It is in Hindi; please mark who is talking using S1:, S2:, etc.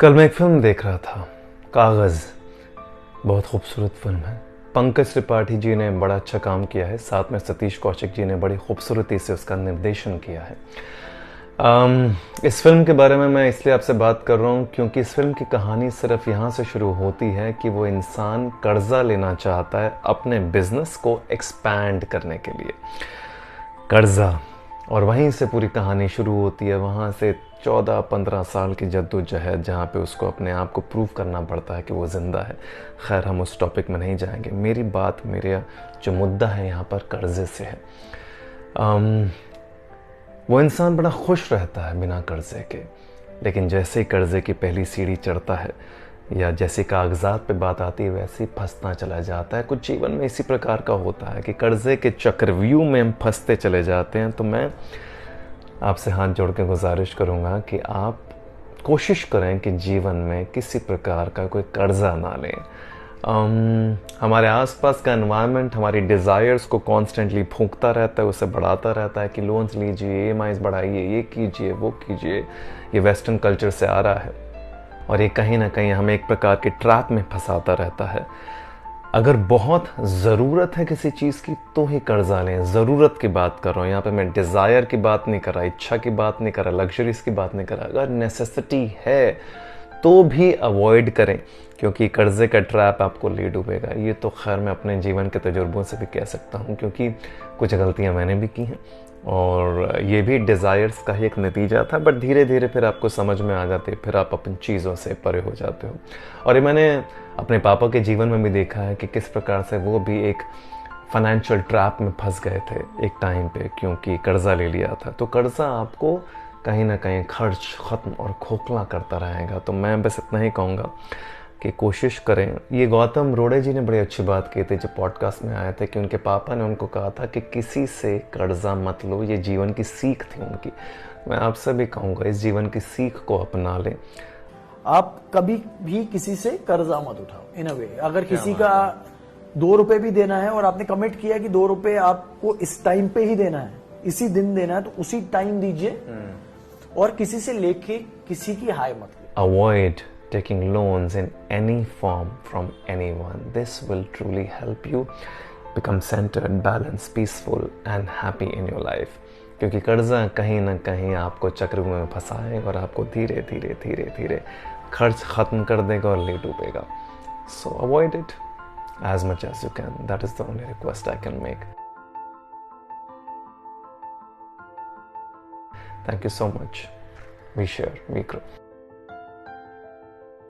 S1: कल मैं एक फिल्म देख रहा था, कागज़। बहुत खूबसूरत फिल्म है। पंकज त्रिपाठी जी ने बड़ा अच्छा काम किया है, साथ में सतीश कौशिक जी ने बड़ी खूबसूरती से उसका निर्देशन किया है। इस फिल्म के बारे में मैं इसलिए आपसे बात कर रहा हूँ क्योंकि इस फिल्म की कहानी सिर्फ यहाँ से शुरू होती है कि वो इंसान कर्जा लेना चाहता है अपने बिजनेस को एक्सपैंड करने के लिए। कर्जा, और वहीं से पूरी कहानी शुरू होती है। वहाँ से 14-15 साल की जद्दोजहद, जहाँ पे उसको अपने आप को प्रूव करना पड़ता है कि वो ज़िंदा है। खैर, हम उस टॉपिक में नहीं जाएंगे। मेरी बात, मेरा जो मुद्दा है यहाँ पर कर्जे से है। वो इंसान बड़ा खुश रहता है बिना कर्जे के, लेकिन जैसे ही कर्जे की पहली सीढ़ी चढ़ता है या जैसे कागजात पे बात आती है वैसे ही फंसता चला जाता है। कुछ जीवन में इसी प्रकार का होता है कि कर्जे के चक्रव्यूह में हम फंसते चले जाते हैं। तो मैं आपसे हाथ जोड़ के गुजारिश करूंगा कि आप कोशिश करें कि जीवन में किसी प्रकार का कोई कर्जा ना लें। हमारे आसपास का एनवायरनमेंट हमारी डिज़ायर्स को कॉन्स्टेंटली फूंकता रहता है, उसे बढ़ाता रहता है कि लोन्स लीजिए, EMIs बढ़ाइए, ये कीजिए, वो कीजिए। ये वेस्टर्न कल्चर से आ रहा है और ये कहीं ना कहीं हमें एक प्रकार के ट्रैप में फंसाता रहता है। अगर बहुत ज़रूरत है किसी चीज़ की तो ही कर्जा लें। ज़रूरत की बात कर रहा हूँ यहाँ पे, मैं डिज़ायर की बात नहीं कर रहा, इच्छा की बात नहीं कर रहा, लग्जरीज की बात नहीं कर रहा। अगर नेसेसिटी है तो भी अवॉइड करें, क्योंकि कर्जे का ट्रैप आपको ले डूबेगा। ये तो खैर मैं अपने जीवन के तजुर्बों से भी कह सकता हूँ, क्योंकि कुछ गलतियाँ मैंने भी की हैं और ये भी डिज़ायर्स का ही एक नतीजा था। बट धीरे धीरे फिर आपको समझ में आ जाती है, फिर आप अपन चीज़ों से परे हो जाते हो। और ये मैंने अपने पापा के जीवन में भी देखा है कि किस प्रकार से वो भी एक फाइनेंशियल ट्रैप में फंस गए थे एक टाइम पे, क्योंकि कर्जा ले लिया था। तो कर्जा आपको कहीं ना कहीं खर्च ख़त्म और खोखला करता रहेगा। तो मैं बस इतना ही कहूँगा कि कोशिश करें। ये गौतम रोड़े जी ने बड़ी अच्छी बात की थी जब पॉडकास्ट में आए थे, कि उनके पापा ने उनको कहा था कि किसी से कर्जा मत लो। ये जीवन की सीख थी उनकी। मैं आपसे भी कहूँगा, इस जीवन की सीख को अपना लें।
S2: आप कभी भी किसी से कर्जा मत उठाओ। इन अ वे, अगर किसी का 2 रुपए भी देना है और आपने कमिट किया कि 2 रुपए आपको इस टाइम पे ही देना है, इसी दिन देना है, तो उसी टाइम दीजिए और किसी से लेके किसी की हाय मत कीजिए।
S1: Avoid taking loans in any form from anyone. This will truly help you become centered, balanced, peaceful and happy in your life. क्योंकि कर्जा कहीं ना कहीं आपको चक्रव्यूह में फंसाएगा और आपको धीरे धीरे धीरे धीरे खर्च खत्म कर देगा और ले डूबेगा। So avoid it as much as you can. That is the only request I can make. Thank you so much. We share, we grow.